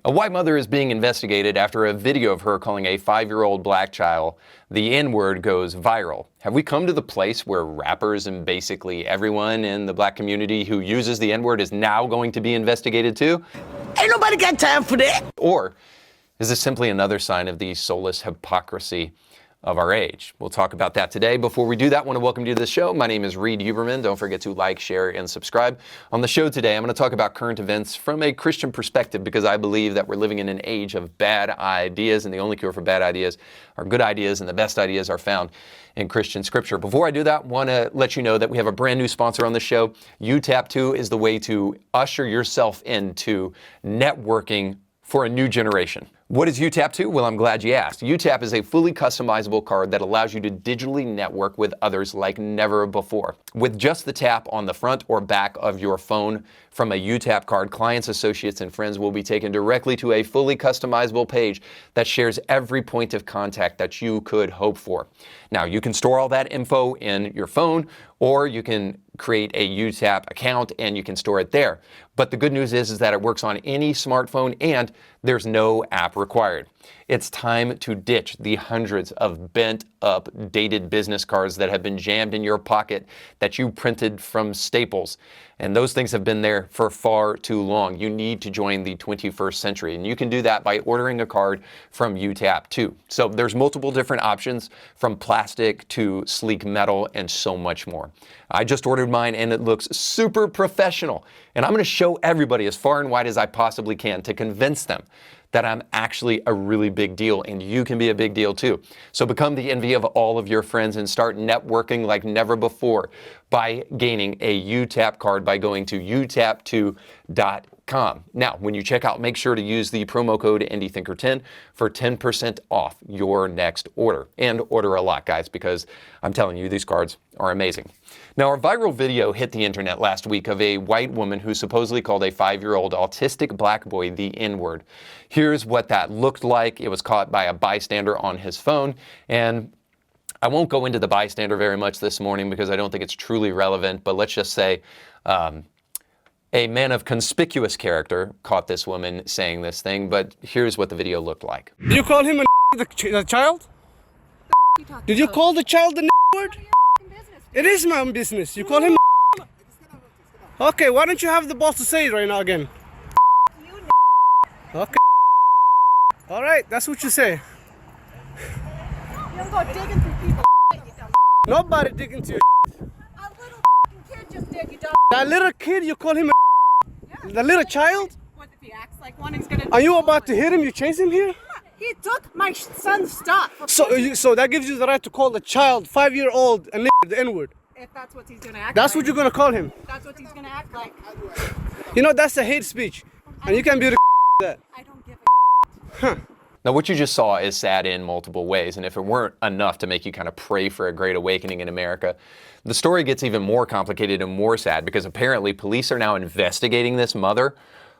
A white mother is being investigated after a video of her calling a 5-year-old black child the N-word goes viral. Have we come to the place where rappers and basically everyone in the black community who uses the N-word is now going to be investigated too? Ain't nobody got time for that. Or is this simply another sign of the soulless hypocrisy of our age? We'll talk about that today. Before we do that, I want to welcome you to the show. My name is Reed Huberman. Don't forget to like, share, and subscribe. On the show today, I'm going to talk about current events from a Christian perspective because I believe that we're living in an age of bad ideas, and the only cure for bad ideas are good ideas, and the best ideas are found in Christian scripture. Before I do that, I want to let you know that we have a brand new sponsor on the show. UTAP2 is the way to usher yourself into networking for a new generation. What is UTAP2? Well, I'm glad you asked. UTAP is a fully customizable card that allows you to digitally network with others like never before. With just the tap on the front or back of your phone from a UTAP card, clients, associates, and friends will be taken directly to a fully customizable page that shares every point of contact that you could hope for. Now, you can store all that info in your phone, or you can create a UTAP account and you can store it there. But the good news is that it works on any smartphone and there's no app required. It's time to ditch the hundreds of bent up, dated business cards that have been jammed in your pocket that you printed from Staples. And those things have been there for far too long. You need to join the 21st century, and you can do that by ordering a card from UTAP2. So there's multiple different options, from plastic to sleek metal and so much more. I just ordered mine and it looks super professional. And I'm going to show everybody as far and wide as I possibly can to convince them that I'm actually a really big deal, and you can be a big deal too. So become the envy of all of your friends and start networking like never before by gaining a UTAP card by going to utap2.com. Now, when you check out, make sure to use the promo code IndieThinker10 for 10% off your next order. And order a lot, guys, because I'm telling you, these cards are amazing. Now, a viral video hit the internet last week of a white woman who supposedly called a 5-year-old autistic black boy the N-word. Here's what that looked like. It was caught by a bystander on his phone, and I won't go into the bystander very much this morning because I don't think it's truly relevant, but let's just say a man of conspicuous character caught this woman saying this thing, but here's what the video looked like. Did you call him the child? Did you call the child the word? It is my own business. You call him. Okay, why don't you have the balls to say it right now again? Okay. All right, that's what you say. You don't go digging through people. Nobody digging to your. A little kid just did, you dumb. That little kid, you call him the little child? What if he acts like one? He's gonna. Are you about to hit him? You chase him here? He took my son's stuff. So that gives you the right to call the child, 5-year-old, and the N-word. If that's what he's gonna act. That's like. what you're gonna call him. That's what he's gonna act like. You know that's a hate speech, and you can be that. I don't give a. Huh. Now, what you just saw is sad in multiple ways, and if it weren't enough to make you kind of pray for a great awakening in America, the story gets even more complicated and more sad because apparently police are now investigating this mother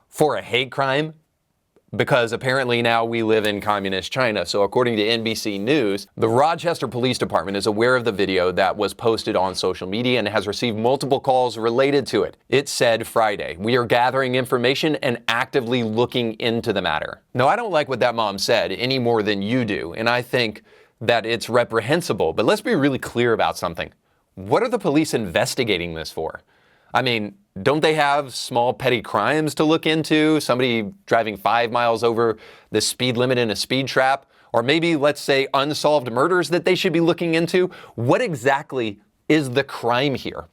for a hate crime because apparently now we live in communist China. So according to NBC News, the Rochester Police Department is aware of the video that was posted on social media and has received multiple calls related to it. It said Friday, "We are gathering information and actively looking into the matter." Now, I don't like what that mom said any more than you do, and I think that it's reprehensible, but let's be really clear about something. What are the police investigating this for? I mean, don't they have small petty crimes to look into? Somebody driving 5 miles over the speed limit in a speed trap? Or maybe, let's say, unsolved murders that they should be looking into? What exactly is the crime here?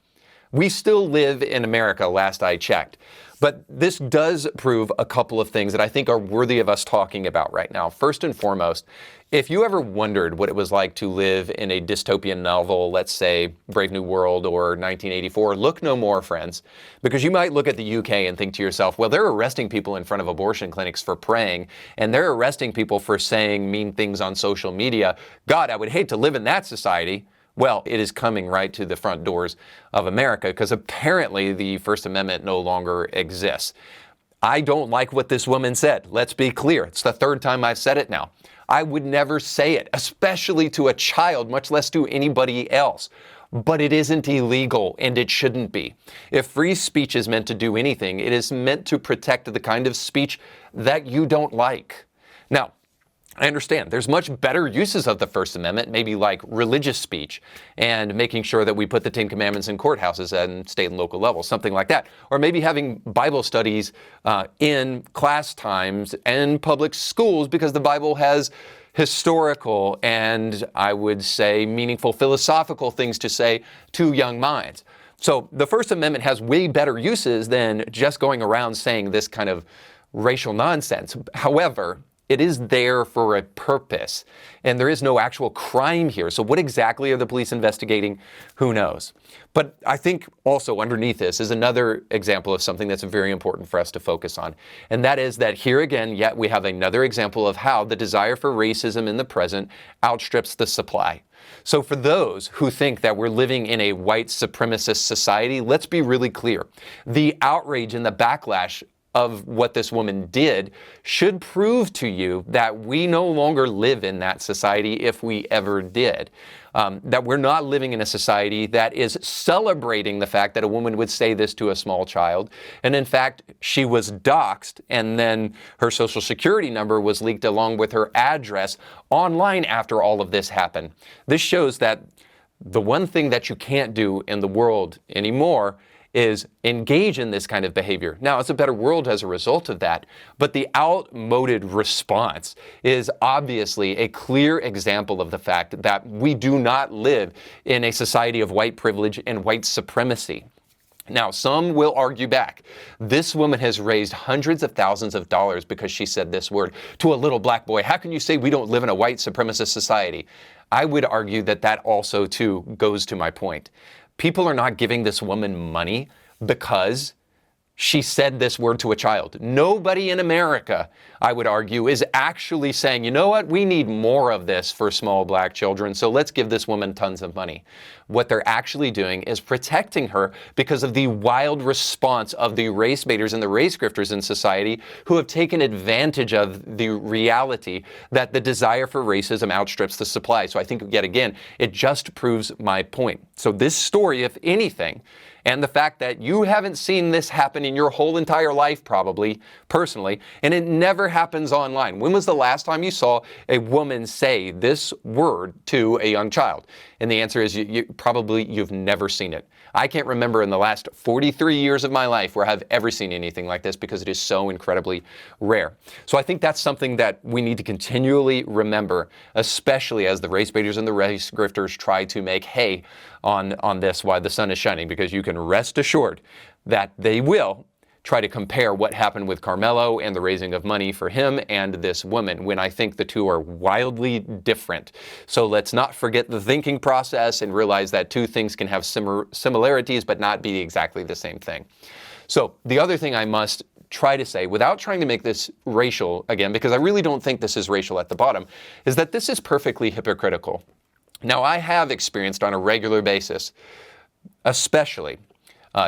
We still live in America, last I checked. But this does prove a couple of things that I think are worthy of us talking about right now. First and foremost, if you ever wondered what it was like to live in a dystopian novel, let's say Brave New World or 1984, look no more, friends, because you might look at the UK and think to yourself, well, they're arresting people in front of abortion clinics for praying, and they're arresting people for saying mean things on social media. God, I would hate to live in that society. Well, it is coming right to the front doors of America because apparently the First Amendment no longer exists. I don't like what this woman said. Let's be clear. It's the third time I've said it now. I would never say it, especially to a child, much less to anybody else. but it isn't illegal, and it shouldn't be. If free speech is meant to do anything, it is meant to protect the kind of speech that you don't like. Now, I understand there's much better uses of the First Amendment, maybe like religious speech and making sure that we put the Ten Commandments in courthouses and state and local levels, something like that. Or maybe having Bible studies in class times and public schools, because the Bible has historical and, I would say, meaningful philosophical things to say to young minds. So the First Amendment has way better uses than just going around saying this kind of racial nonsense. However, it is there for a purpose, and there is no actual crime here. So what exactly are the police investigating? Who knows? But I think also underneath this is another example of something that's very important for us to focus on. And that is that here again, yet we have another example of how the desire for racism in the present outstrips the supply. So for those who think that we're living in a white supremacist society, let's be really clear. The outrage and the backlash of what this woman did should prove to you that we no longer live in that society if we ever did. That we're not living in a society that is celebrating the fact that a woman would say this to a small child. And in fact, she was doxxed, and then her social security number was leaked along with her address online after all of this happened. This shows that the one thing that you can't do in the world anymore is engage in this kind of behavior. Now, it's a better world as a result of that, but the outmoded response is obviously a clear example of the fact that we do not live in a society of white privilege and white supremacy. Now, some will argue back. This woman has raised hundreds of thousands of dollars because she said this word to a little black boy. How can you say we don't live in a white supremacist society? I would argue that that also, too, goes to my point. People are not giving this woman money because she said this word to a child. Nobody in America, I would argue, is actually saying, you know what, we need more of this for small black children, so let's give this woman tons of money. What they're actually doing is protecting her because of the wild response of the race baiters and the race grifters in society who have taken advantage of the reality that the desire for racism outstrips the supply. So I think, yet again, it just proves my point. So this story, if anything, and the fact that you haven't seen this happen in your whole entire life, probably, personally, and it never happens online. When was the last time you saw a woman say this word to a young child? And the answer is you've never seen it. I can't remember in the last 43 years of my life where I've ever seen anything like this because it is so incredibly rare. So I think that's something that we need to continually remember, especially as the race baiters and the race grifters try to make hay on this while the sun is shining, because you can rest assured that they will try to compare what happened with Carmelo and the raising of money for him and this woman, when I think the two are wildly different. So let's not forget the thinking process and realize that two things can have similarities but not be exactly the same thing. So the other thing I must try to say, without trying to make this racial again, because I really don't think this is racial at the bottom, is that this is perfectly hypocritical. Now, I have experienced on a regular basis, especially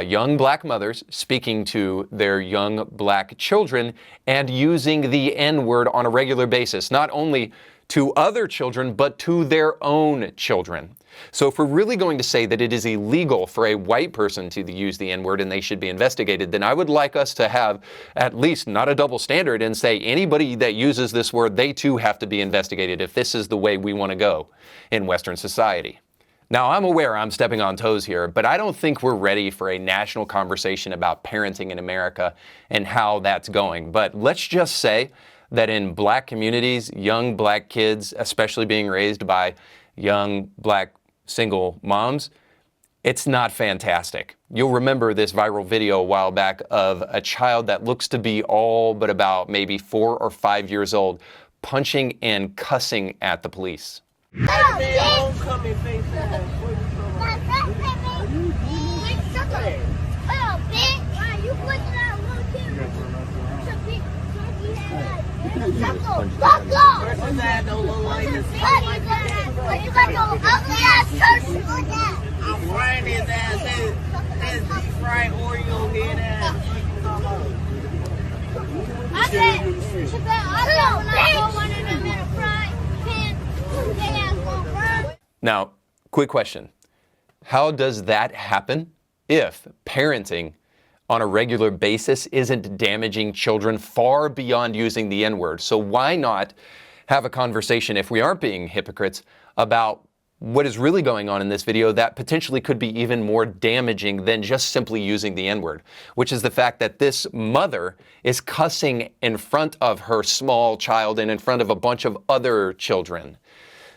young black mothers speaking to their young black children and using the N-word on a regular basis, not only to other children, but to their own children. So if we're really going to say that it is illegal for a white person to use the N-word and they should be investigated, then I would like us to have at least not a double standard and say anybody that uses this word, they too have to be investigated if this is the way we want to go in Western society. Now, I'm aware I'm stepping on toes here, but I don't think we're ready for a national conversation about parenting in America and how that's going. But let's just say that in black communities, young black kids, especially being raised by young black single moms, it's not fantastic. You'll remember this viral video a while back of a child that looks to be all but about maybe 4 or 5 years old punching and cussing at the police. Now, quick question. How does that happen if parenting on a regular basis isn't damaging children far beyond using the N-word? So why not have a conversation, if we aren't being hypocrites, about what is really going on in this video that potentially could be even more damaging than just simply using the N-word, which is the fact that this mother is cussing in front of her small child and in front of a bunch of other children.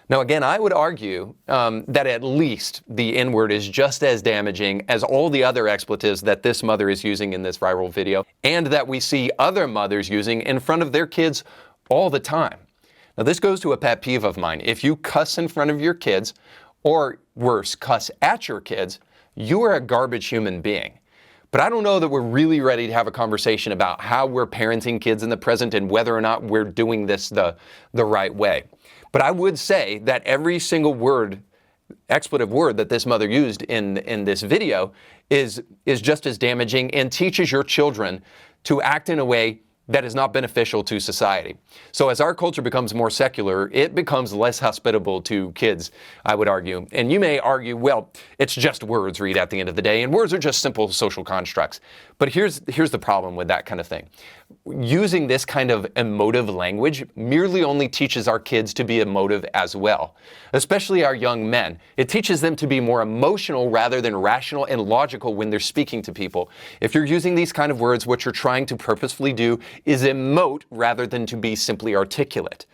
Now, again, I would argue that at least the N-word is just as damaging as all the other expletives that this mother is using in this viral video, and that we see other mothers using in front of their kids all the time. Now, this goes to a pet peeve of mine. If you cuss in front of your kids, or worse, cuss at your kids, you are a garbage human being. But I don't know that we're really ready to have a conversation about how we're parenting kids in the present and whether or not we're doing this the right way. But I would say that every single word, expletive word that this mother used in this video is just as damaging and teaches your children to act in a way that is not beneficial to society. So as our culture becomes more secular, it becomes less hospitable to kids, I would argue. And you may argue, well, it's just words, Reed, at the end of the day, and words are just simple social constructs. But here's the problem with that kind of thing. Using this kind of emotive language merely only teaches our kids to be emotive as well, especially our young men. It teaches them to be more emotional rather than rational and logical when they're speaking to people. If you're using these kind of words, what you're trying to purposefully do is emote rather than to be simply articulate.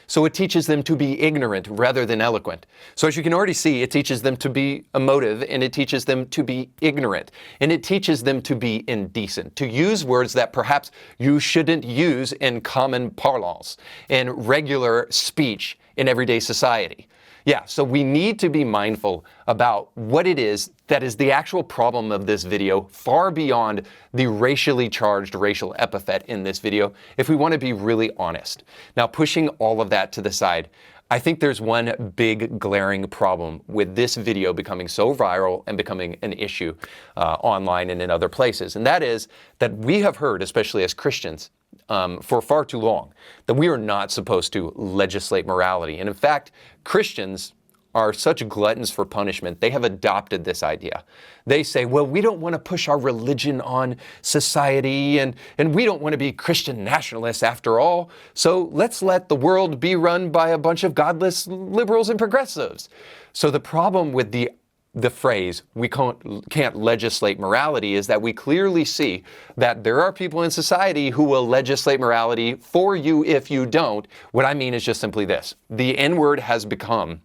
So it teaches them to be ignorant rather than eloquent. So as you can already see, it teaches them to be emotive, and it teaches them to be ignorant, and it teaches them to be indecent, to use words that perhaps you shouldn't use in common parlance, in regular speech in everyday society. Yeah, so we need to be mindful about what it is that is the actual problem of this video, far beyond the racially charged racial epithet in this video, if we want to be really honest. Now, pushing all of that to the side, I think there's one big glaring problem with this video becoming so viral and becoming an issue online and in other places. And that is that we have heard, especially as Christians, for far too long, that we are not supposed to legislate morality. And in fact, Christians are such gluttons for punishment, they have adopted this idea. They say, well, we don't want to push our religion on society, and we don't want to be Christian nationalists after all, so let's let the world be run by a bunch of godless liberals and progressives. So the problem with the phrase, we can't legislate morality, is that we clearly see that there are people in society who will legislate morality for you if you don't. What I mean is just simply this. The N-word has become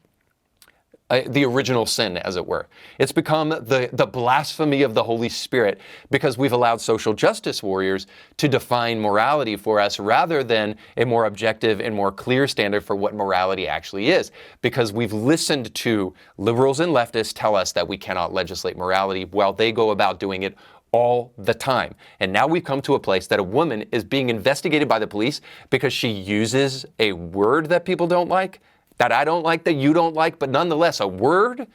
the original sin, as it were. It's become the blasphemy of the Holy Spirit because we've allowed social justice warriors to define morality for us rather than a more objective and more clear standard for what morality actually is. Because we've listened to liberals and leftists tell us that we cannot legislate morality while they go about doing it all the time. And now we've come to a place that a woman is being investigated by the police because she uses a word that people don't like, that I don't like, that you don't like, but nonetheless a word.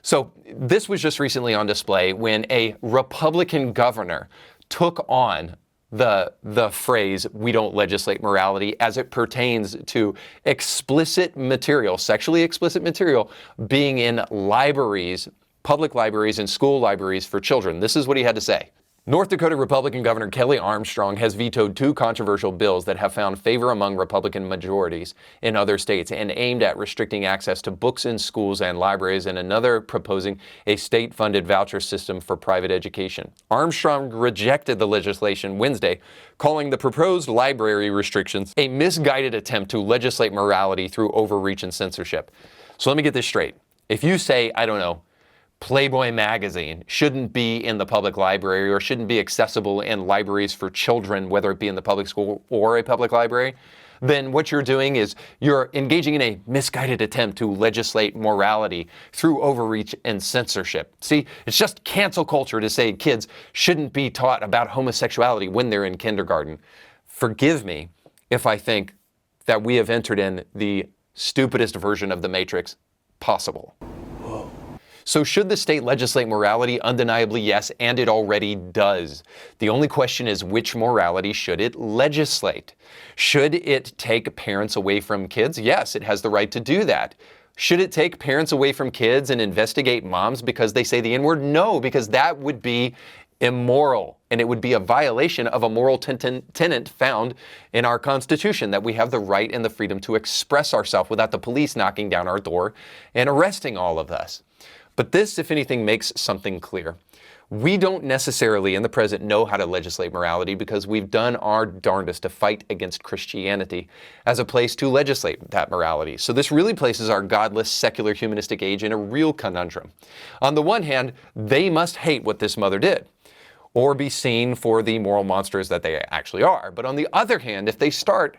So this was just recently on display when a Republican governor took on the phrase, we don't legislate morality, as it pertains to explicit material, sexually explicit material, being in libraries, public libraries and school libraries for children. This is what he had to say. North Dakota Republican Governor Kelly Armstrong has vetoed two controversial bills that have found favor among Republican majorities in other states and aimed at restricting access to books in schools and libraries, and another proposing a state-funded voucher system for private education. Armstrong rejected the legislation Wednesday, calling the proposed library restrictions a misguided attempt to legislate morality through overreach and censorship. So let me get this straight. If you say, I don't know, Playboy magazine shouldn't be in the public library or shouldn't be accessible in libraries for children, whether it be in the public school or a public library, then what you're doing is you're engaging in a misguided attempt to legislate morality through overreach and censorship. See, it's just cancel culture to say kids shouldn't be taught about homosexuality when they're in kindergarten. Forgive me if I think that we have entered in the stupidest version of the Matrix possible. So should the state legislate morality? Undeniably yes, and it already does. The only question is, which morality should it legislate? Should it take parents away from kids? Yes, it has the right to do that. Should it take parents away from kids and investigate moms because they say the N-word? No, because that would be immoral, and it would be a violation of a moral tenet found in our Constitution, that we have the right and the freedom to express ourselves without the police knocking down our door and arresting all of us. But this, if anything, makes something clear. We don't necessarily in the present know how to legislate morality because we've done our darndest to fight against Christianity as a place to legislate that morality. So this really places our godless, secular, humanistic age in a real conundrum. On the one hand, they must hate what this mother did, or be seen for the moral monsters that they actually are. But on the other hand, if they start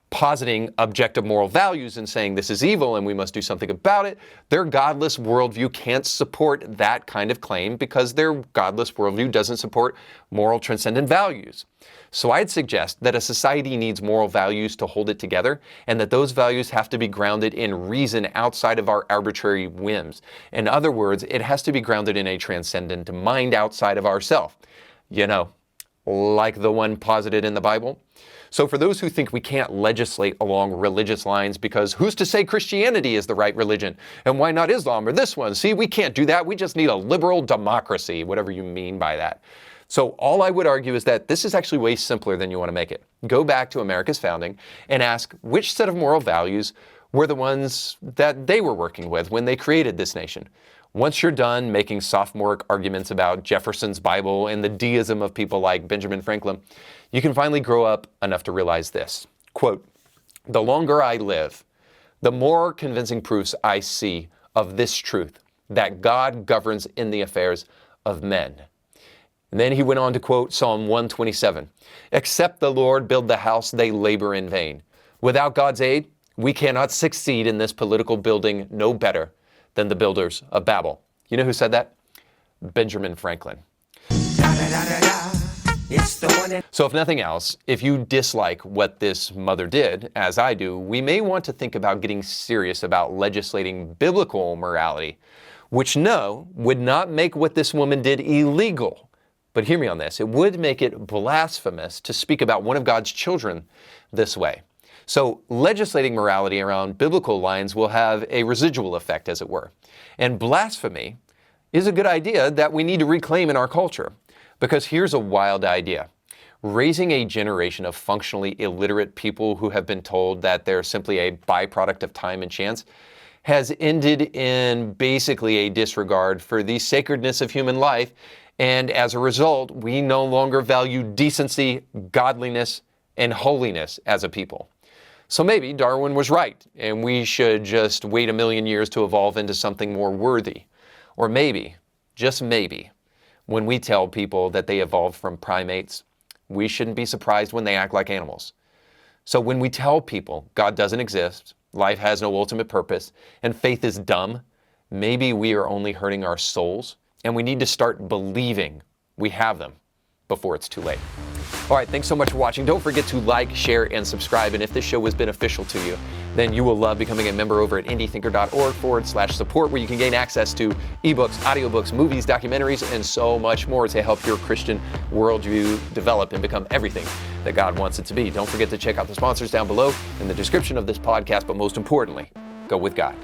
positing objective moral values and saying this is evil and we must do something about it, their godless worldview can't support that kind of claim because their godless worldview doesn't support moral transcendent values. So I'd suggest that a society needs moral values to hold it together, and that those values have to be grounded in reason outside of our arbitrary whims. In other words, it has to be grounded in a transcendent mind outside of ourself. You know, like the one posited in the Bible. So for those who think we can't legislate along religious lines because who's to say Christianity is the right religion? And why not Islam or this one? See, we can't do that. We just need a liberal democracy, whatever you mean by that. So all I would argue is that this is actually way simpler than you want to make it. Go back to America's founding and ask which set of moral values were the ones that they were working with when they created this nation. Once you're done making sophomoric arguments about Jefferson's Bible and the deism of people like Benjamin Franklin, you can finally grow up enough to realize this. Quote, "The longer I live, the more convincing proofs I see of this truth, that God governs in the affairs of men." And then he went on to quote Psalm 127, "Except the Lord build the house, they labor in vain. Without God's aid, we cannot succeed in this political building no better than the builders of Babel." You know who said that? Benjamin Franklin. So if nothing else, if you dislike what this mother did, as I do, we may want to think about getting serious about legislating biblical morality, which no, would not make what this woman did illegal. But hear me on this, it would make it blasphemous to speak about one of God's children this way. So legislating morality around biblical lines will have a residual effect, as it were. And blasphemy is a good idea that we need to reclaim in our culture. Because here's a wild idea. Raising a generation of functionally illiterate people who have been told that they're simply a byproduct of time and chance has ended in basically a disregard for the sacredness of human life. And as a result, we no longer value decency, godliness, and holiness as a people. So maybe Darwin was right, and we should just wait 1,000,000 years to evolve into something more worthy. Or maybe, just maybe, when we tell people that they evolved from primates, we shouldn't be surprised when they act like animals. So when we tell people God doesn't exist, life has no ultimate purpose, and faith is dumb, maybe we are only hurting our souls, and we need to start believing we have them before it's too late. All right, thanks so much for watching. Don't forget to like, share, and subscribe. And if this show was beneficial to you, then you will love becoming a member over at indiethinker.org/support, where you can gain access to ebooks, audiobooks, movies, documentaries, and so much more to help your Christian worldview develop and become everything that God wants it to be. Don't forget to check out the sponsors down below in the description of this podcast, but most importantly, go with God.